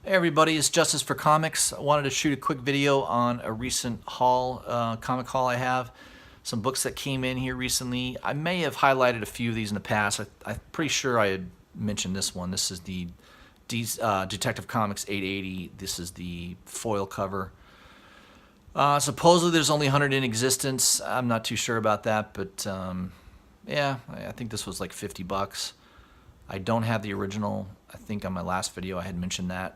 Hey everybody, it's Justice for Comics. I wanted to shoot a quick video on a recent comic haul I have. Some books that came in here recently. I may have highlighted a few of these in the past. I'm pretty sure I had mentioned this one. This is the Detective Comics 880. This is the foil cover. Supposedly there's only 100 in existence. I'm not too sure about that, but yeah, I think this was like 50 bucks. I don't have the original. I think on my last video I had mentioned that.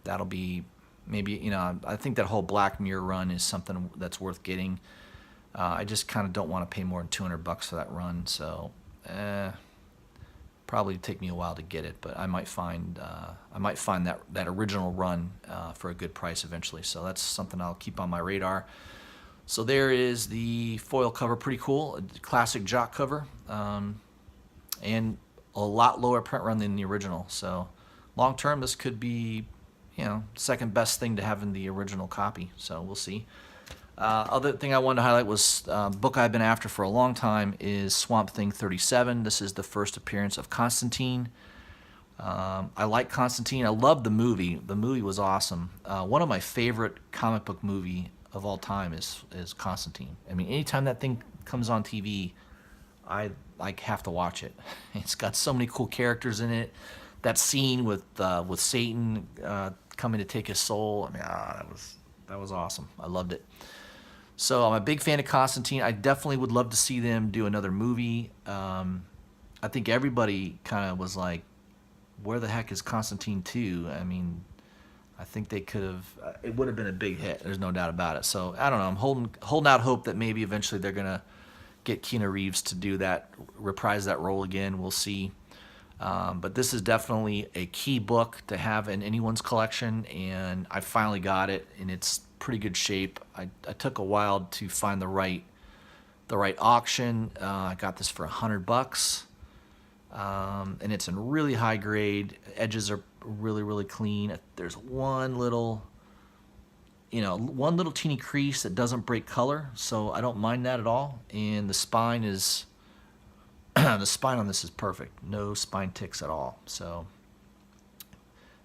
That'll be maybe, I think that whole Black Mirror run is something that's worth getting. I just kind of don't want to pay more than 200 bucks for that run, so probably take me a while to get it, but I might find that original run for a good price eventually. So that's something I'll keep on my radar. So there is the foil cover, pretty cool, a classic jock cover, and a lot lower print run than the original. So long term, this could be, second best thing to having the original copy. So we'll see. Other thing I wanted to highlight was a book I've been after for a long time is Swamp Thing 37. This is the first appearance of Constantine. I like Constantine. I love the movie. The movie was awesome. One of my favorite comic book movie of all time is Constantine. I mean, anytime that thing comes on TV, I have to watch it. It's got so many cool characters in it. That scene with Satan coming to take his soul. I mean, that was awesome. I loved it. So I'm a big fan of Constantine. I definitely would love to see them do another movie. I think everybody kind of was like, where the heck is Constantine 2? I mean, I think they could have, it would have been a big hit. There's no doubt about it. So I don't know. I'm holding out hope that maybe eventually they're going to get Keanu Reeves to do that, reprise that role again. We'll see. But this is definitely a key book to have in anyone's collection, and I finally got it, and it's pretty good shape. I took a while to find the right auction. I got this for $100, and it's in really high grade. Edges are really clean. There's one little teeny crease that doesn't break color, so I don't mind that at all. And the spine is the spine on this is perfect. No spine ticks at all. So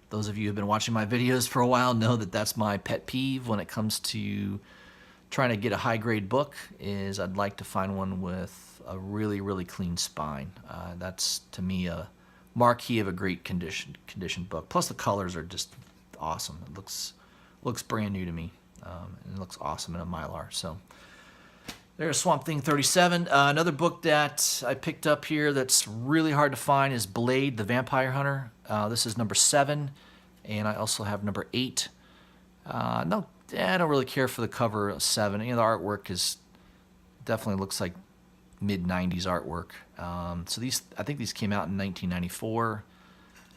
those of you who have been watching my videos for a while know that that's my pet peeve when it comes to trying to get a high grade book, is I'd like to find one with a really clean spine. That's to me a marquee of a great condition book. Plus the colors are just awesome. It looks brand new to me, and it looks awesome in a Mylar. So there's Swamp Thing 37. Another book that I picked up here that's really hard to find is Blade, the Vampire Hunter. This is number 7, and I also have number 8. No, I don't really care for the cover of 7. The artwork definitely looks like mid-90s artwork. So I think these came out in 1994.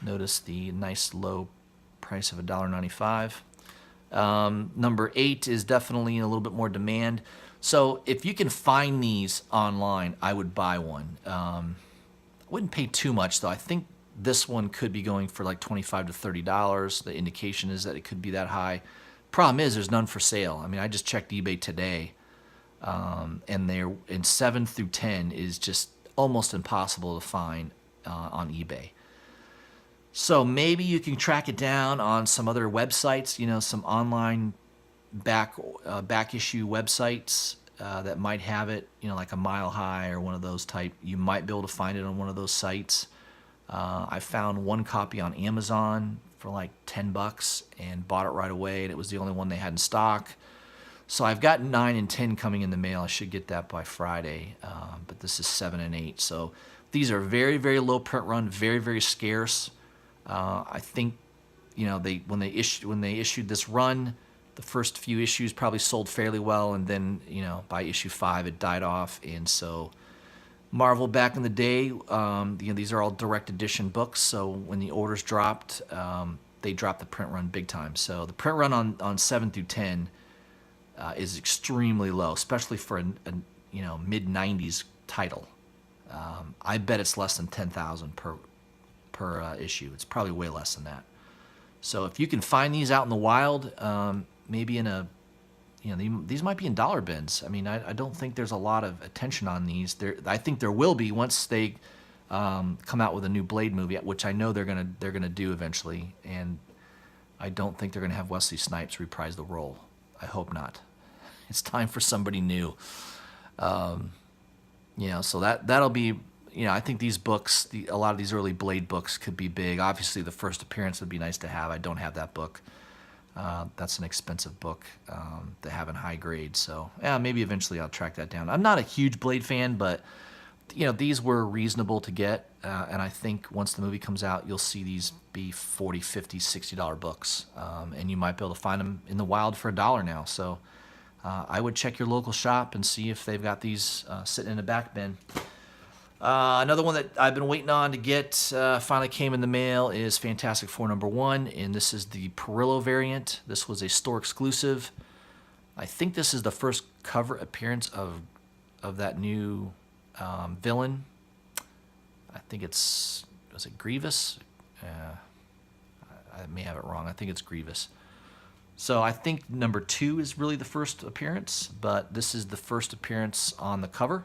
Notice the nice low price of $1.95. Number 8 is definitely in a little bit more demand. So if you can find these online, I would buy one. I wouldn't pay too much, though. I think this one could be going for like $25 to $30. The indication is that it could be that high. Problem is, there's none for sale. I mean, I just checked eBay today, and they're in 7 through 10 is just almost impossible to find on eBay. So maybe you can track it down on some other websites, some online back issue websites that might have it, like a Mile High or one of those type. You might be able to find it on one of those sites. I found one copy on Amazon for like $10 and bought it right away, and it was the only one they had in stock. So I've got 9 and 10 coming in the mail. I should get that by Friday, but this is 7 and 8. So these are very low print run, very scarce. I think, when they issued this run, the first few issues probably sold fairly well, and then by issue 5 it died off. And so Marvel back in the day, these are all direct edition books. So when the orders dropped, they dropped the print run big time. So the print run on 7 through 10 is extremely low, especially for a mid 90s title. I bet it's less than 10,000 per issue. It's probably way less than that. So if you can find these out in the wild, maybe in a, these might be in dollar bins. I mean, I don't think there's a lot of attention on these. I think there will be once they come out with a new Blade movie, which I know they're gonna do eventually. And I don't think they're going to have Wesley Snipes reprise the role. I hope not. It's time for somebody new. You know, so that'll be, you know, I think these books, a lot of these early Blade books could be big. Obviously, the first appearance would be nice to have. I don't have that book. That's an expensive book to have in high grade. So, yeah, maybe eventually I'll track that down. I'm not a huge Blade fan, but, you know, these were reasonable to get. And I think once the movie comes out, you'll see these be $40, $50, $60 books. And you might be able to find them in the wild for $1 now. So I would check your local shop and see if they've got these sitting in a back bin. Another one that I've been waiting on to get, finally came in the mail, is Fantastic Four #1, and this is the Perillo variant. This was a store exclusive. I think this is the first cover appearance of that new villain. I think was it Grievous? I may have it wrong. I think it's Grievous. So I think #2 is really the first appearance, but this is the first appearance on the cover.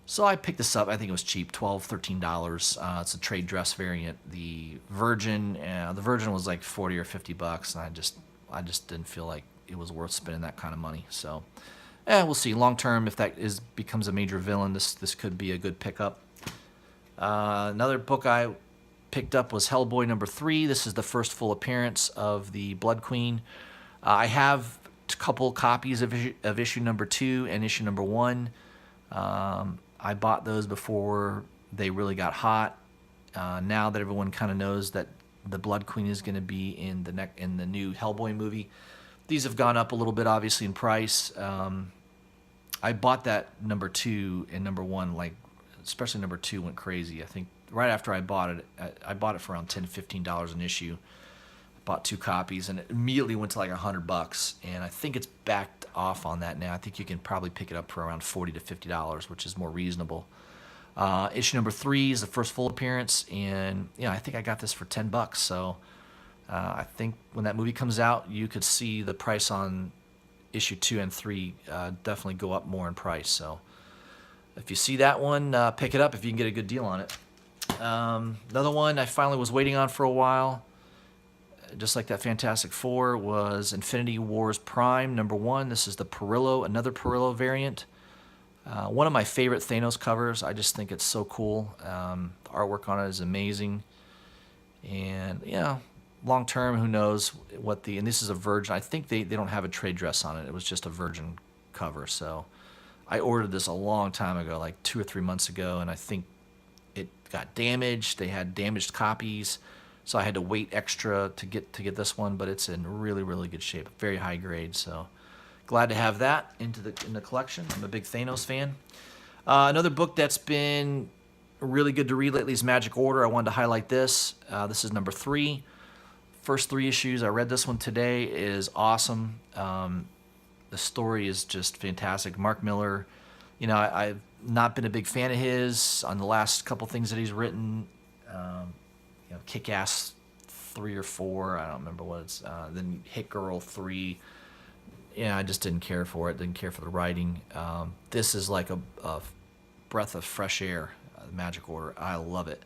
So I picked this up. I think it was cheap, $12, $13. It's a trade dress variant. The Virgin was like $40 or $50, and I just didn't feel like it was worth spending that kind of money. So, we'll see. Long term, if that becomes a major villain, this could be a good pickup. Another book I picked up was Hellboy #3. This is the first full appearance of the Blood Queen. I have a couple copies of issue #2 and issue #1. I bought those before they really got hot. Now that everyone kind of knows that the Blood Queen is going to be in the new Hellboy movie, these have gone up a little bit, obviously, in price. I bought that #2 and #1, like especially #2 went crazy. I think right after I bought it for around $10 to $15 an issue. I bought 2 copies, and it immediately went to like $100, and I think it's backed off on that now. I think you can probably pick it up for around $40 to $50, which is more reasonable. Issue #3 is the first full appearance, and I think I got this for $10. So I think when that movie comes out, you could see the price on issue 2 and 3 definitely go up more in price. So if you see that one, pick it up if you can get a good deal on it. Another one I finally was waiting on for a while, just like that Fantastic Four, was Infinity Wars Prime #1. This is the Perillo, another Perillo variant. One of my favorite Thanos covers. I just think it's so cool. The artwork on it is amazing. And, long term, who knows and this is a Virgin. I think they don't have a trade dress on it. It was just a Virgin cover. So I ordered this a long time ago, like 2 or 3 months ago, and I think it got damaged. They had damaged copies. So I had to wait extra to get this one, but it's in really, really good shape. Very high grade, so glad to have that in the collection. I'm a big Thanos fan. Another book that's been really good to read lately is Magic Order. I wanted to highlight this. This is #3. First 3 issues. I read this one today. It is awesome. The story is just fantastic. Mark Miller, I've not been a big fan of his on the last couple things that he's written. Kick-Ass 3 or 4, I don't remember what it's. Then Hit Girl 3. I just didn't care for it. Didn't care for the writing. This is like a breath of fresh air. Magic Order. I love it.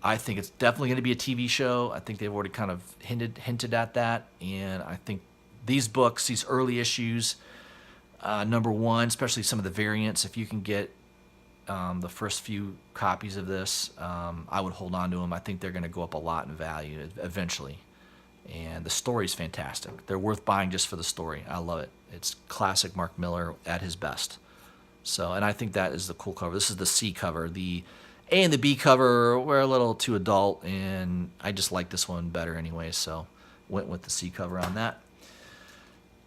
I think it's definitely going to be a TV show. I think they've already kind of hinted at that, and I think these books, these early issues, #1, especially some of the variants, if you can get the first few copies of this, I would hold on to them. I think they're going to go up a lot in value eventually. And the story's fantastic. They're worth buying just for the story. I love it. It's classic Mark Miller at his best. So, and I think that is the cool cover. This is the C cover. The A and the B cover were a little too adult, and I just like this one better anyway, so went with the C cover on that.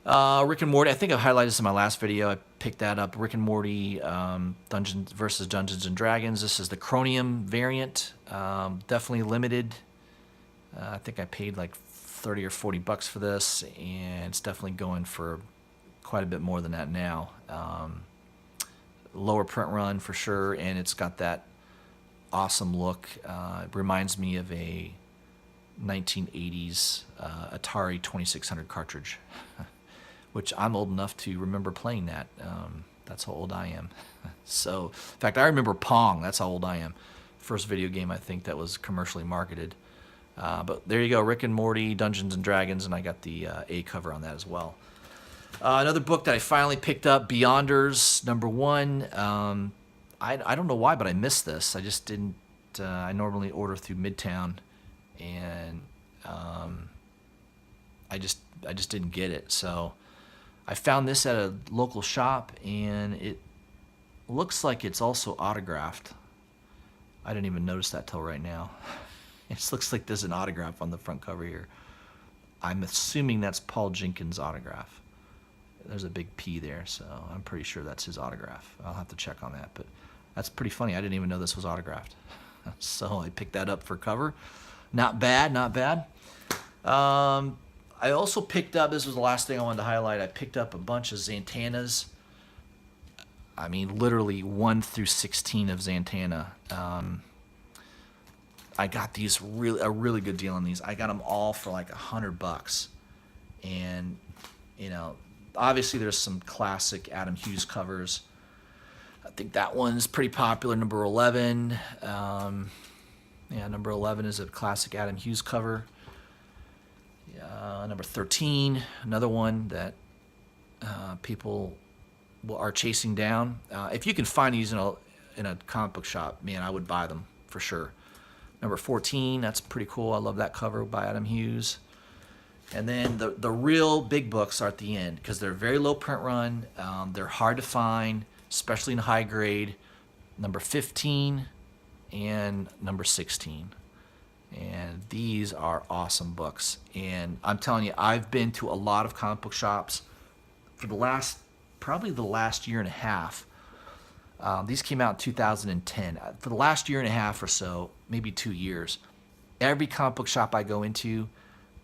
Rick and Morty, I think I highlighted this in my last video. I picked that up. Rick and Morty, Dungeons versus Dungeons and Dragons. This is the Chromium variant. Definitely limited. I think I paid like $30 or $40 for this, and it's definitely going for quite a bit more than that now. Lower print run for sure, and it's got that awesome look. It reminds me of a 1980s Atari 2600 cartridge. Which I'm old enough to remember playing that. That's how old I am. So, in fact, I remember Pong. That's how old I am. First video game I think that was commercially marketed. But there you go, Rick and Morty, Dungeons and Dragons, and I got the A cover on that as well. Another book that I finally picked up, Beyonders, #1. I don't know why, but I missed this. I just didn't. I normally order through Midtown, and I just didn't get it. So I found this at a local shop, and it looks like it's also autographed. I didn't even notice that till right now. It just looks like there's an autograph on the front cover here. I'm assuming that's Paul Jenkins' autograph. There's a big P there, so I'm pretty sure that's his autograph. I'll have to check on that, but that's pretty funny. I didn't even know this was autographed. So I picked that up for cover. Not bad, not bad. I also picked up, this was the last thing I wanted to highlight, I picked up a bunch of Santanas. I mean, literally 1 through 16 of Santana. I got these a really good deal on these. I got them all for like $100, and you know, obviously there's some classic Adam Hughes covers. I think that one's pretty popular. #11. Yeah, #11 is a classic Adam Hughes cover. #13, another one that people are chasing down. If you can find these in a comic book shop, man, I would buy them for sure. #14, that's pretty cool. I love that cover by Adam Hughes. And then the real big books are at the end because they're very low print run. They're hard to find, especially in high grade. #15 and #16. And these are awesome books. And I'm telling you, I've been to a lot of comic book shops for probably the last year and a half. These came out in 2010. For the last year and a half or so, maybe 2 years, every comic book shop I go into,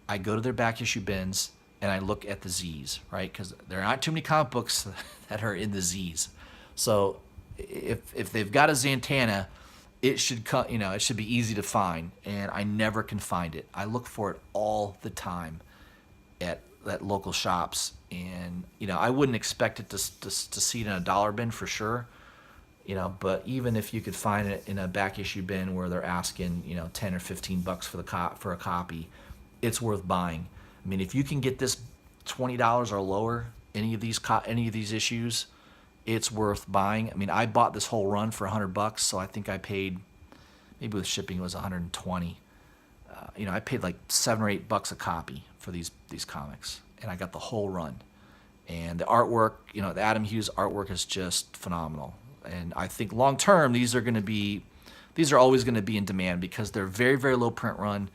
I go to their back issue bins and I look at the Z's, right? Because there aren't too many comic books that are in the Z's. So if they've got a Santana, it should it should be easy to find, and I never can find it. I look for it all the time at local shops, and I wouldn't expect it to see it in a dollar bin for sure. But even if you could find it in a back issue bin where they're asking, $10 or $15 for a copy, it's worth buying. I mean, if you can get this $20 or lower, any of these issues, it's worth buying. I mean, I bought this whole run for $100, so I think I paid, maybe with shipping it was $120. I paid like $7 or $8 a copy for these comics, and I got the whole run. And the artwork, the Adam Hughes artwork is just phenomenal. And I think long term, these are always going to be in demand because they're very, very low print run.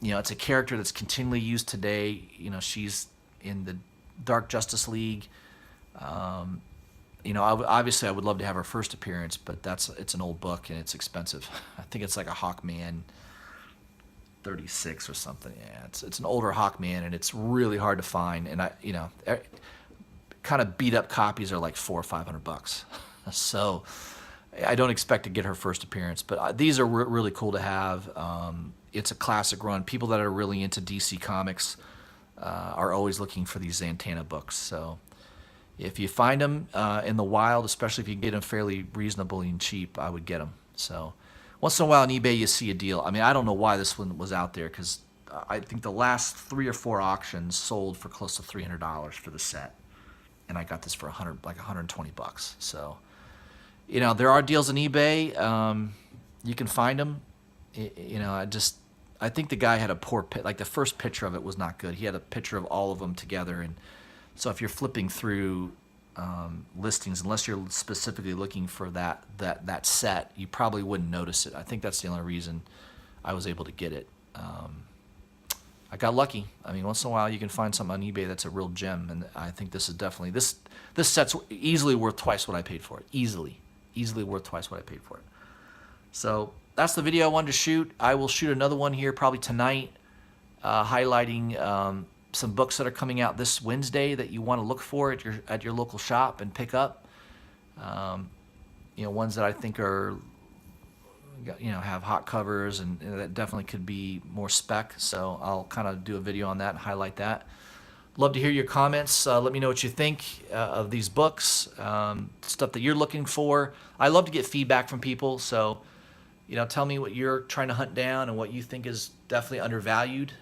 It's a character that's continually used today. She's in the Dark Justice League. Obviously I would love to have her first appearance, but it's an old book and it's expensive. I think it's like a Hawkman 36 or something. Yeah, it's an older Hawkman, and it's really hard to find. And kind of beat up copies are like $400 or $500. So I don't expect to get her first appearance, but these are really cool to have. It's a classic run. People that are really into DC Comics are always looking for these Santana books. So if you find them in the wild, especially if you get them fairly reasonably and cheap, I would get them. So once in a while on eBay you see a deal. I mean, I don't know why this one was out there because I think the last 3 or 4 auctions sold for close to $300 for the set. And I got this for $120. So, there are deals on eBay. You can find them. I think the guy had a poor like the first picture of it was not good. He had a picture of all of them together, and so if you're flipping through listings, unless you're specifically looking for that set, you probably wouldn't notice it. I think that's the only reason I was able to get it. I got lucky. I mean, once in a while you can find something on eBay that's a real gem, and I think this is definitely this set's easily worth twice what I paid for it. Easily worth twice what I paid for it. So that's the video I wanted to shoot. I will shoot another one here probably tonight, highlighting some books that are coming out this Wednesday that you want to look for at your local shop and pick up. Ones that I think are have hot covers and that definitely could be more spec. So I'll kind of do a video on that and highlight that. Love to hear your comments. Let me know what you think of these books, stuff that you're looking for. I love to get feedback from people. So You know, tell me what you're trying to hunt down and what you think is definitely undervalued.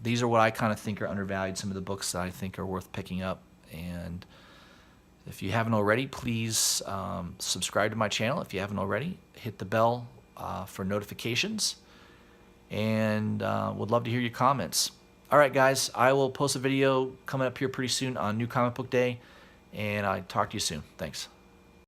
These are what I kind of think are undervalued, some of the books that I think are worth picking up. And if you haven't already, please subscribe to my channel. If you haven't already, hit the bell for notifications. And would love to hear your comments. All right, guys, I will post a video coming up here pretty soon on New Comic Book Day, and I'll talk to you soon. Thanks.